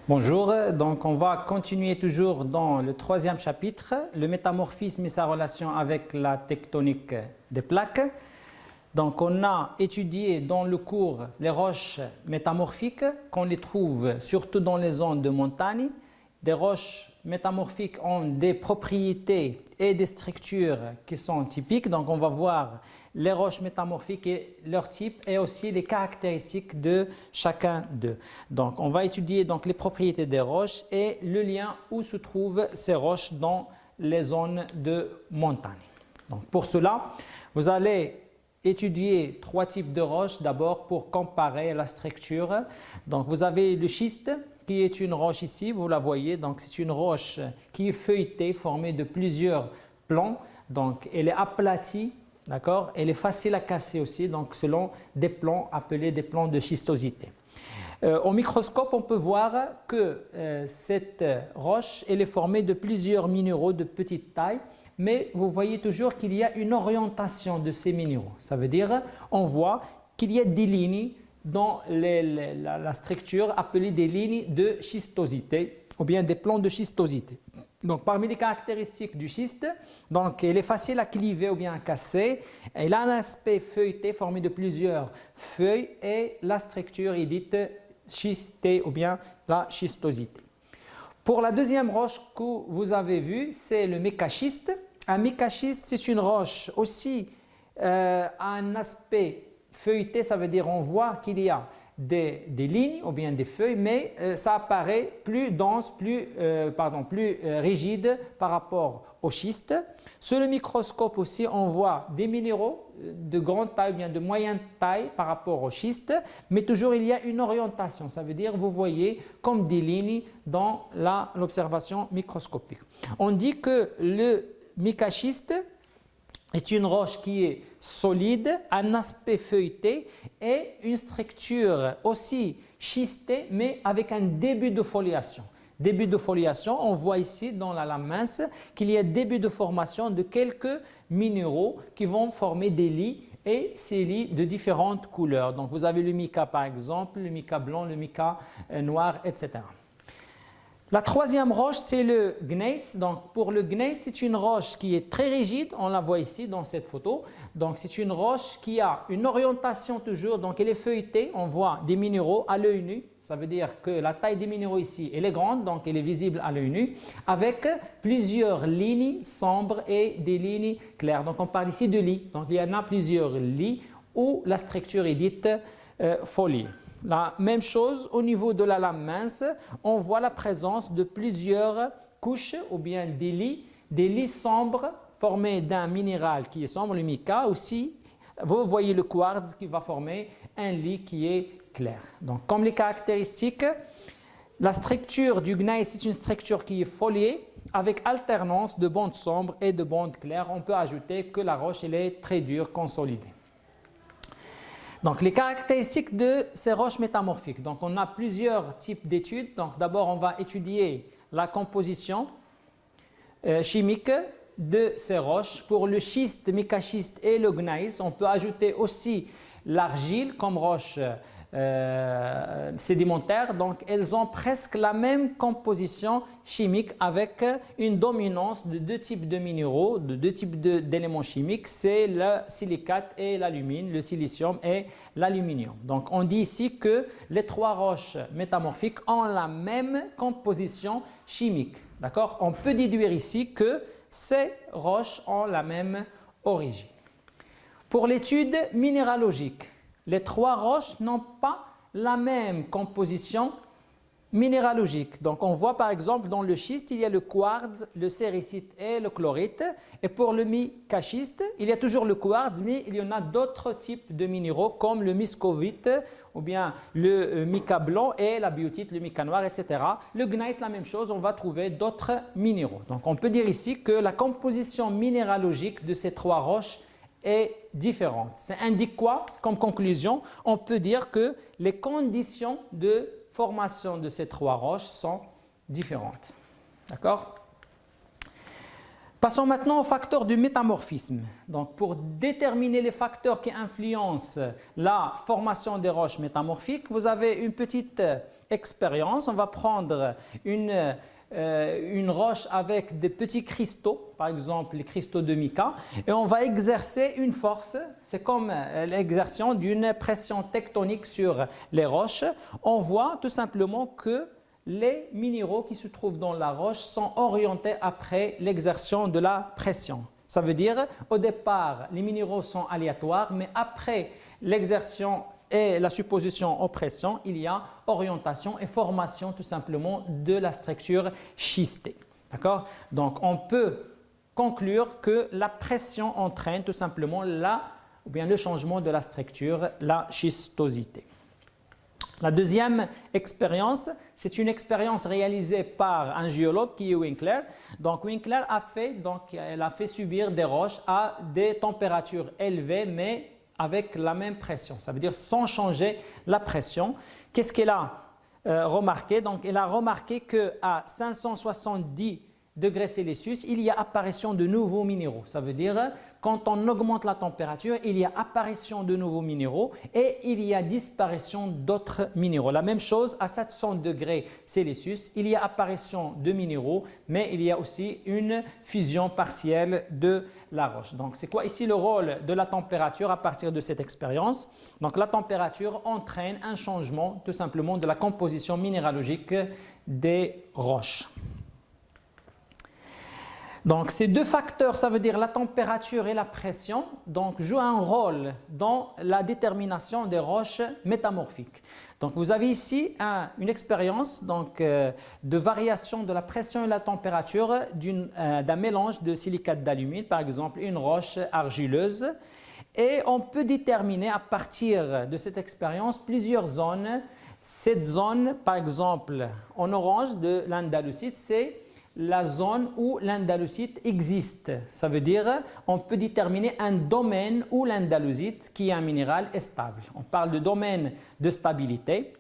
Bonjour, donc on va continuer toujours dans le troisième chapitre, le métamorphisme et sa relation avec la tectonique des plaques. Donc on a étudié dans le cours les roches métamorphiques qu'on les trouve surtout dans les zones de montagne. Des roches métamorphiques ont des propriétés et des structures qui sont typiques. Donc on va voir les roches métamorphiques et leur type et aussi les caractéristiques de chacun d'eux. Donc on va étudier donc les propriétés des roches et le lien où se trouvent ces roches dans les zones de montagne. Donc pour cela, vous allez étudier trois types de roches d'abord pour comparer la structure. Donc vous avez le schiste qui est une roche ici, vous la voyez, donc c'est une roche qui est feuilletée, formée de plusieurs plans. Donc elle est aplatie, d'accord? Elle est facile à casser aussi, donc selon des plans appelés des plans de schistosité. Au microscope, on peut voir que cette roche elle est formée de plusieurs minéraux de petite taille. Mais vous voyez toujours qu'il y a une orientation de ces minéraux. Ça veut dire on voit qu'il y a des lignes dans la structure appelée des lignes de schistosité ou bien des plans de schistosité. Donc parmi les caractéristiques du schiste, donc elle est facile à cliver ou bien à casser. Elle a un aspect feuilleté formé de plusieurs feuilles et la structure est dite schistée ou bien la schistosité. Pour la deuxième roche que vous avez vue, c'est le mécaschiste. Un mécaschiste, c'est une roche aussi un aspect feuilleté, ça veut dire on voit qu'il y a des lignes ou bien des feuilles, mais ça apparaît plus dense, plus rigide par rapport au schiste. Sur le microscope aussi, on voit des minéraux de grande taille ou bien de moyenne taille par rapport au schiste, mais toujours il y a une orientation, ça veut dire vous voyez comme des lignes dans l'observation microscopique. On dit que le mécaschiste est une roche qui est solide, un aspect feuilleté et une structure aussi schistée, mais avec un début de foliation. Début de foliation, on voit ici dans la lame mince qu'il y a début de formation de quelques minéraux qui vont former des lits et ces lits de différentes couleurs. Donc vous avez le mica par exemple, le mica blanc, le mica noir, etc. La troisième roche, c'est le gneiss. Donc, pour le gneiss, c'est une roche qui est très rigide. On la voit ici dans cette photo. Donc, c'est une roche qui a une orientation toujours. Donc, elle est feuilletée. On voit des minéraux à l'œil nu. Ça veut dire que la taille des minéraux ici, elle est grande. Donc, elle est visible à l'œil nu. Avec plusieurs lignes sombres et des lignes claires. Donc, on parle ici de lits. Donc, il y en a plusieurs lits où la structure est dite foliée. La même chose au niveau de la lame mince, on voit la présence de plusieurs couches ou bien des lits sombres formés d'un minéral qui est sombre, le mica. Aussi, vous voyez le quartz qui va former un lit qui est clair. Donc, comme les caractéristiques, la structure du gneiss est une structure qui est foliée avec alternance de bandes sombres et de bandes claires. On peut ajouter que la roche elle est très dure, consolidée. Donc, les caractéristiques de ces roches métamorphiques. Donc, on a plusieurs types d'études. Donc, d'abord, on va étudier la composition chimique de ces roches. Pour le schiste, mécaschiste et le gneiss, on peut ajouter aussi l'argile comme roche sédimentaire. Donc, elles ont presque la même composition chimique avec une dominance de deux types de minéraux, de deux types d'éléments chimiques, c'est le silicate et l'alumine, le silicium et l'aluminium. Donc, on dit ici que les trois roches métamorphiques ont la même composition chimique. D'accord? On peut déduire ici que ces roches ont la même origine. Pour l'étude minéralogique, les trois roches n'ont pas la même composition minéralogique. Donc, on voit par exemple dans le schiste, il y a le quartz, le séricite et le chlorite. Et pour le mécaschiste, il y a toujours le quartz, mais il y en a d'autres types de minéraux comme le muscovite ou bien le mica blanc et la biotite, le mica noir, etc. Le gneiss, la même chose, on va trouver d'autres minéraux. Donc, on peut dire ici que la composition minéralogique de ces trois roches est différente. Ça indique quoi comme conclusion? On peut dire que les conditions de formation de ces trois roches sont différentes. D'accord? Passons maintenant aux facteurs du métamorphisme. Donc, pour déterminer les facteurs qui influencent la formation des roches métamorphiques, vous avez une petite expérience. On va prendre une roche avec des petits cristaux, par exemple les cristaux de mica, et on va exercer une force. C'est comme l'exertion d'une pression tectonique sur les roches. On voit tout simplement que les minéraux qui se trouvent dans la roche sont orientés après l'exertion de la pression. Ça veut dire, au départ, les minéraux sont aléatoires, mais après l'exertion et la supposition en pression, il y a orientation et formation tout simplement de la structure schistée. D'accord? Donc, on peut conclure que la pression entraîne tout simplement le changement de la structure, la schistosité. La deuxième expérience, c'est une expérience réalisée par un géologue qui est Winkler. Donc Winkler elle a fait subir des roches à des températures élevées, mais avec la même pression. Ça veut dire sans changer la pression. Qu'est-ce qu'elle a remarqué? Donc elle a remarqué qu'à 570 degrés Celsius, il y a apparition de nouveaux minéraux. Ça veut dire quand on augmente la température, il y a apparition de nouveaux minéraux et il y a disparition d'autres minéraux. La même chose à 700 degrés Celsius, il y a apparition de minéraux, mais il y a aussi une fusion partielle de la roche. Donc, c'est quoi ici le rôle de la température à partir de cette expérience? Donc, la température entraîne un changement tout simplement de la composition minéralogique des roches. Donc, ces deux facteurs, ça veut dire la température et la pression, donc, jouent un rôle dans la détermination des roches métamorphiques. Donc, vous avez ici une expérience de variation de la pression et la température d'un mélange de silicate d'alumine, par exemple une roche argileuse. Et on peut déterminer à partir de cette expérience plusieurs zones. Cette zone, par exemple, en orange de l'andalusite, c'est la zone où l'andalusite existe. Ça veut dire on peut déterminer un domaine où l'andalusite, qui est un minéral, est stable. On parle de domaine de stabilité.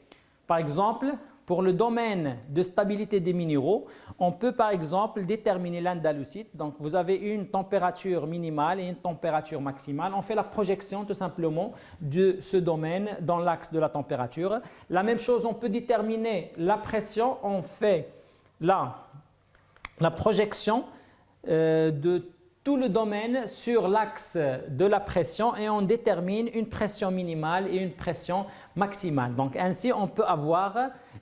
Par exemple, pour le domaine de stabilité des minéraux, on peut par exemple déterminer l'andalusite. Donc vous avez une température minimale et une température maximale. On fait la projection tout simplement de ce domaine dans l'axe de la température. La même chose, on peut déterminer la pression. On fait la projection de tout le domaine sur l'axe de la pression et on détermine une pression minimale et une pression maximale. Donc ainsi, on peut avoir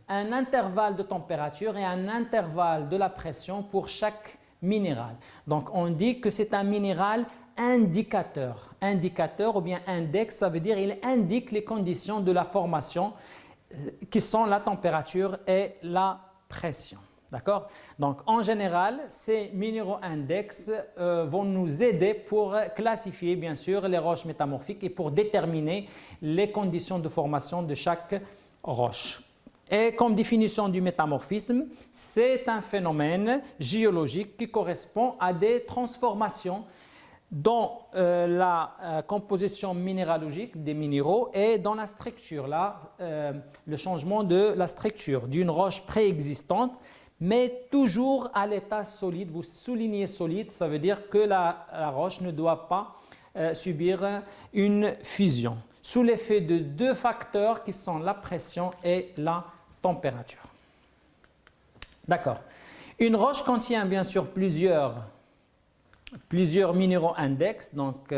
un intervalle de température et un intervalle de la pression pour chaque minéral. Donc on dit que c'est un minéral indicateur. Indicateur ou bien index, ça veut dire qu'il indique les conditions de la formation qui sont la température et la pression. D'accord? Donc, en général, ces minéraux index vont nous aider pour classifier, bien sûr, les roches métamorphiques et pour déterminer les conditions de formation de chaque roche. Et comme définition du métamorphisme, c'est un phénomène géologique qui correspond à des transformations dans la composition minéralogique des minéraux et dans la structure, le changement de la structure d'une roche préexistante, mais toujours à l'état solide. Vous soulignez solide, ça veut dire que la roche ne doit pas subir une fusion, sous l'effet de deux facteurs qui sont la pression et la température. D'accord. Une roche contient bien sûr plusieurs minéraux index, donc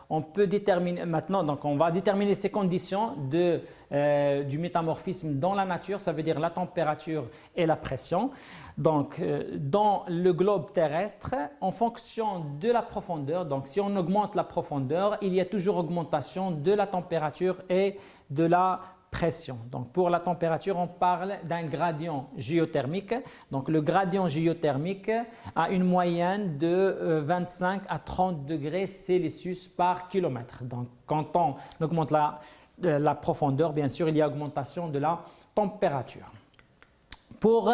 on peut déterminer maintenant, donc on va déterminer ces conditions du métamorphisme dans la nature, ça veut dire la température et la pression. Donc dans le globe terrestre, en fonction de la profondeur, donc si on augmente la profondeur, il y a toujours augmentation de la température et de la pression. Donc pour la température, on parle d'un gradient géothermique. Donc le gradient géothermique a une moyenne de 25 à 30 degrés Celsius par kilomètre. Donc quand on augmente la profondeur, bien sûr, il y a augmentation de la température. Pour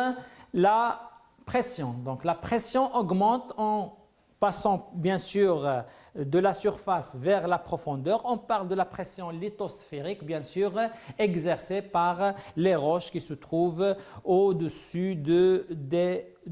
la pression, donc la pression augmente en passant bien sûr de la surface vers la profondeur, on parle de la pression lithosphérique, bien sûr, exercée par les roches qui se trouvent au-dessus de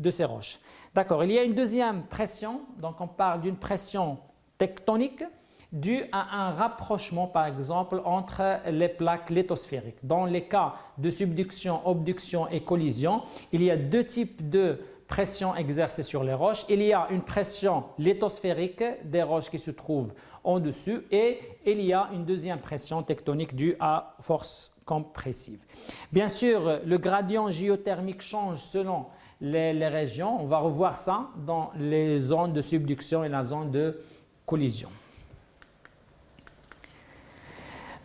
ces roches. D'accord, il y a une deuxième pression, donc on parle d'une pression tectonique due à un rapprochement, par exemple, entre les plaques lithosphériques. Dans les cas de subduction, abduction et collision, il y a deux types de pression exercée sur les roches. Il y a une pression lithosphérique des roches qui se trouvent en dessus et il y a une deuxième pression tectonique due à force compressive. Bien sûr, le gradient géothermique change selon les régions. On va revoir ça dans les zones de subduction et la zone de collision.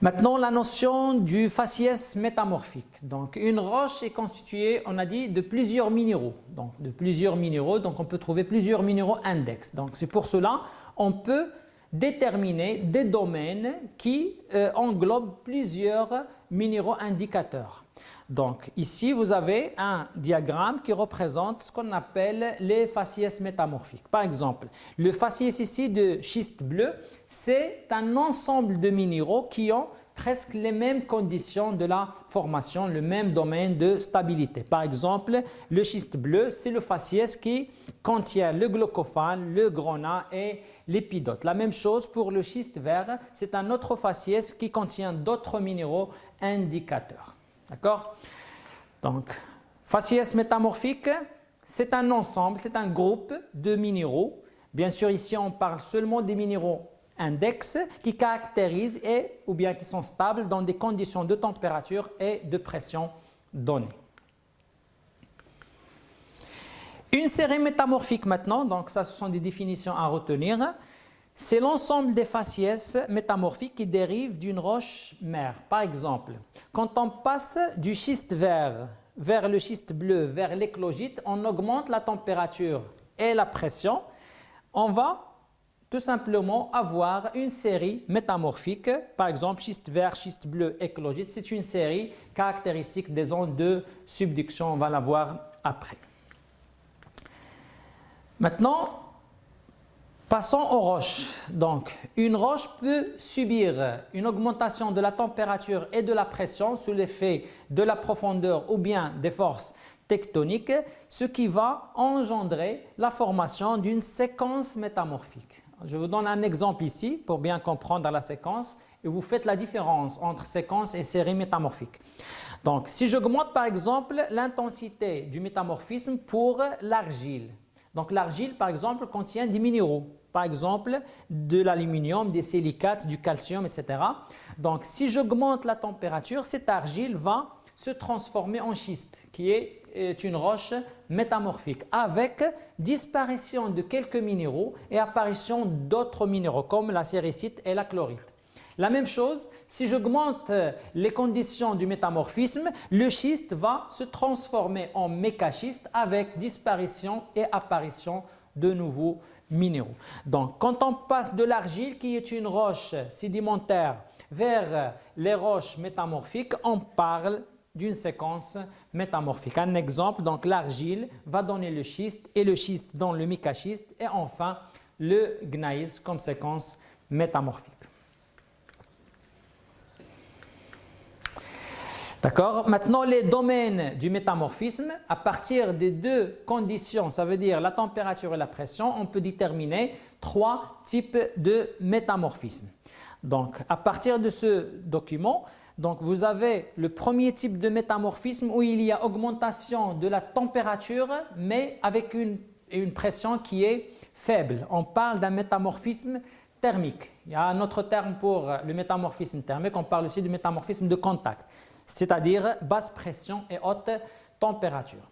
Maintenant, la notion du faciès métamorphique. Donc, une roche est constituée, on a dit, de plusieurs minéraux. Donc, on peut trouver plusieurs minéraux index. Donc, c'est pour cela on peut déterminer des domaines qui englobent plusieurs minéraux indicateurs. Donc, ici, vous avez un diagramme qui représente ce qu'on appelle les faciès métamorphiques. Par exemple, le faciès ici de schiste bleu, c'est un ensemble de minéraux qui ont presque les mêmes conditions de la formation, le même domaine de stabilité. Par exemple, le schiste bleu, c'est le faciès qui contient le glaucophane, le grenat et l'épidote. La même chose pour le schiste vert, c'est un autre faciès qui contient d'autres minéraux indicateurs. D'accord? Donc, faciès métamorphique, c'est un ensemble, c'est un groupe de minéraux. Bien sûr, ici, on parle seulement des minéraux index qui caractérisent ou bien qui sont stables dans des conditions de température et de pression données. Une série métamorphique maintenant, donc ça ce sont des définitions à retenir, c'est l'ensemble des faciès métamorphiques qui dérivent d'une roche mère. Par exemple, quand on passe du schiste vert vers le schiste bleu, vers l'éclogite, on augmente la température et la pression, on va tout simplement avoir une série métamorphique, par exemple schiste vert, schiste bleu, éclogite. C'est une série caractéristique des zones de subduction, on va la voir après. Maintenant, passons aux roches. Donc, une roche peut subir une augmentation de la température et de la pression sous l'effet de la profondeur ou bien des forces tectoniques, ce qui va engendrer la formation d'une séquence métamorphique. Je vous donne un exemple ici pour bien comprendre la séquence et vous faites la différence entre séquence et série métamorphique. Donc, si j'augmente par exemple l'intensité du métamorphisme pour l'argile. Donc, l'argile par exemple contient des minéraux, par exemple de l'aluminium, des silicates, du calcium, etc. Donc, si j'augmente la température, cette argile va se transformer en schiste, qui est une roche métamorphique avec disparition de quelques minéraux et apparition d'autres minéraux comme la séricite et la chlorite. La même chose, si j'augmente les conditions du métamorphisme, le schiste va se transformer en mécaschiste avec disparition et apparition de nouveaux minéraux. Donc, quand on passe de l'argile, qui est une roche sédimentaire, vers les roches métamorphiques, on parle d'une séquence métamorphique. Un exemple, donc l'argile va donner le schiste et le schiste donne le mécaschiste et enfin le gneiss comme séquence métamorphique. D'accord? Maintenant, les domaines du métamorphisme, à partir des deux conditions, ça veut dire la température et la pression, on peut déterminer trois types de métamorphisme. Donc, à partir de ce document, donc vous avez le premier type de métamorphisme où il y a augmentation de la température, mais avec une pression qui est faible. On parle d'un métamorphisme thermique. Il y a un autre terme pour le métamorphisme thermique, on parle aussi du métamorphisme de contact, c'est-à-dire basse pression et haute température.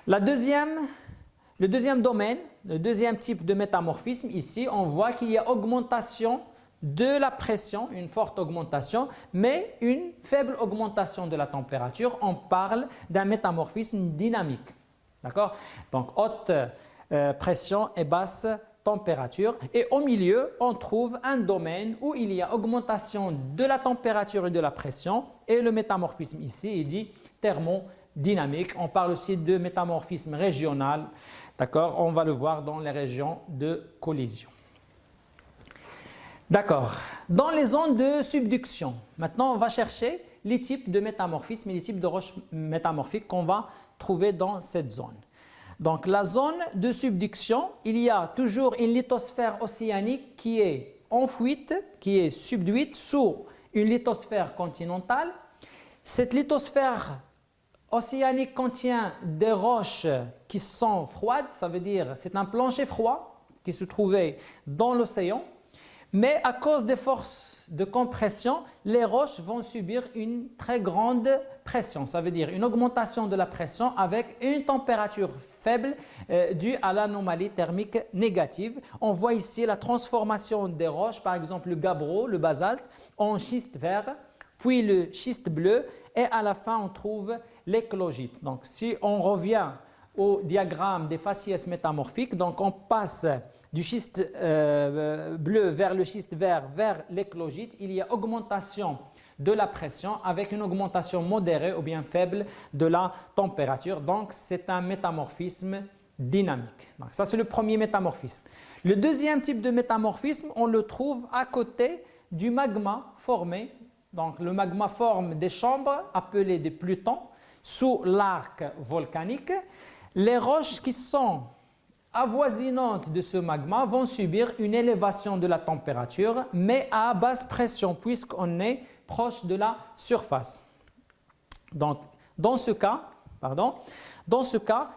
Le deuxième domaine, le deuxième type de métamorphisme, ici, on voit qu'il y a augmentation de la pression, une forte augmentation, mais une faible augmentation de la température. On parle d'un métamorphisme dynamique. D'accord? Donc, haute pression et basse température. Et au milieu, on trouve un domaine où il y a augmentation de la température et de la pression. Et le métamorphisme ici, il dit thermodynamique. dynamique. On parle aussi de métamorphisme régional. D'accord, on va le voir dans les régions de collision. D'accord. Dans les zones de subduction, maintenant on va chercher les types de métamorphisme et les types de roches métamorphiques qu'on va trouver dans cette zone. Donc la zone de subduction, il y a toujours une lithosphère océanique qui est enfouite, qui est subduite sous une lithosphère continentale. Cette lithosphère océanique contient des roches qui sont froides, ça veut dire c'est un plancher froid qui se trouvait dans l'océan. Mais à cause des forces de compression, les roches vont subir une très grande pression. Ça veut dire une augmentation de la pression avec une température faible due à l'anomalie thermique négative. On voit ici la transformation des roches, par exemple le gabbro, le basalte, en schiste vert, puis le schiste bleu et à la fin on trouve l'éclogite. Donc si on revient au diagramme des faciès métamorphiques, donc on passe du schiste bleu vers le schiste vert vers l'éclogite, il y a augmentation de la pression avec une augmentation modérée ou bien faible de la température. Donc, c'est un métamorphisme dynamique. Donc, ça, c'est le premier métamorphisme. Le deuxième type de métamorphisme, on le trouve à côté du magma formé. Donc, le magma forme des chambres appelées des plutons sous l'arc volcanique. Les roches qui sont avoisinantes de ce magma vont subir une élévation de la température, mais à basse pression, puisqu'on est proche de la surface. Donc, dans ce cas,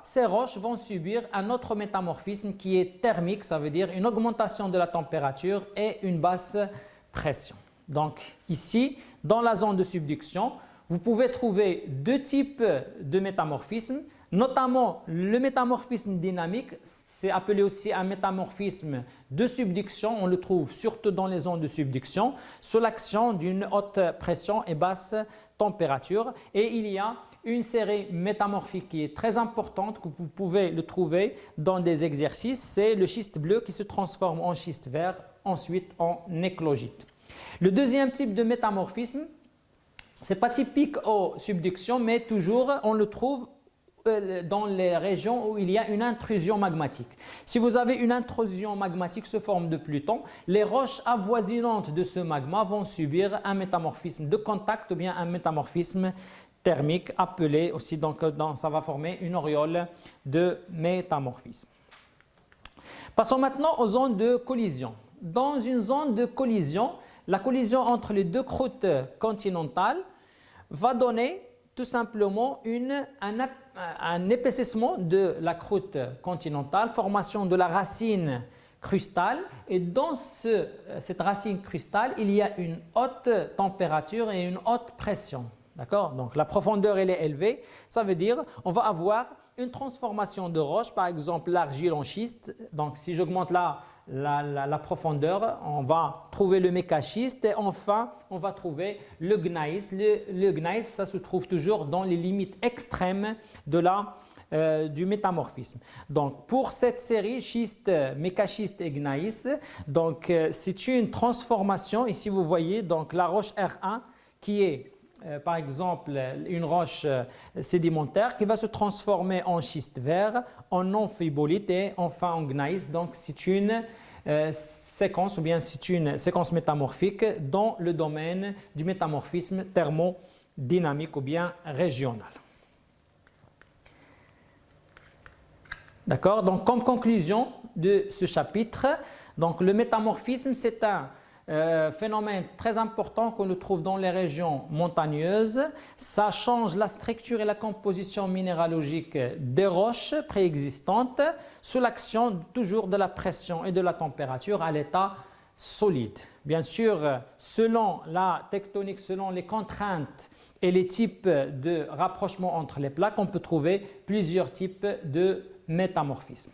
ces roches vont subir un autre métamorphisme qui est thermique, ça veut dire une augmentation de la température et une basse pression. Donc, ici, dans la zone de subduction, vous pouvez trouver deux types de métamorphismes, notamment le métamorphisme dynamique, c'est appelé aussi un métamorphisme de subduction, on le trouve surtout dans les zones de subduction, sous l'action d'une haute pression et basse température. Et il y a une série métamorphique qui est très importante, que vous pouvez le trouver dans des exercices, c'est le schiste bleu qui se transforme en schiste vert, ensuite en éclogite. Le deuxième type de métamorphisme, ce n'est pas typique aux subductions, mais toujours on le trouve dans les régions où il y a une intrusion magmatique. Si vous avez une intrusion magmatique sous forme de pluton, les roches avoisinantes de ce magma vont subir un métamorphisme de contact ou bien un métamorphisme thermique appelé aussi, donc ça va former une auréole de métamorphisme. Passons maintenant aux zones de collision. Dans une zone de collision, la collision entre les deux croûtes continentales va donner tout simplement un épaississement de la croûte continentale, formation de la racine crustale. Et dans cette racine crustale, il y a une haute température et une haute pression. D'accord? Donc la profondeur elle est élevée. Ça veut dire on va avoir une transformation de roche, par exemple l'argile en schiste. Donc si j'augmente la profondeur, on va trouver le mécaschiste et enfin on va trouver le gneiss. Le gneiss, ça se trouve toujours dans les limites extrêmes du métamorphisme. Donc pour cette série schiste, mécaschiste et gneiss, donc c'est une transformation. Ici vous voyez donc la roche R1 qui est par exemple une roche sédimentaire qui va se transformer en schiste vert, en amphibolite et enfin en gneiss. Donc c'est une séquence ou bien c'est une séquence métamorphique dans le domaine du métamorphisme thermodynamique ou bien régional. D'accord? Donc comme conclusion de ce chapitre, donc le métamorphisme c'est un phénomène très important qu'on le trouve dans les régions montagneuses. Ça change la structure et la composition minéralogique des roches préexistantes sous l'action toujours de la pression et de la température à l'état solide. Bien sûr, selon la tectonique, selon les contraintes et les types de rapprochement entre les plaques, on peut trouver plusieurs types de métamorphisme.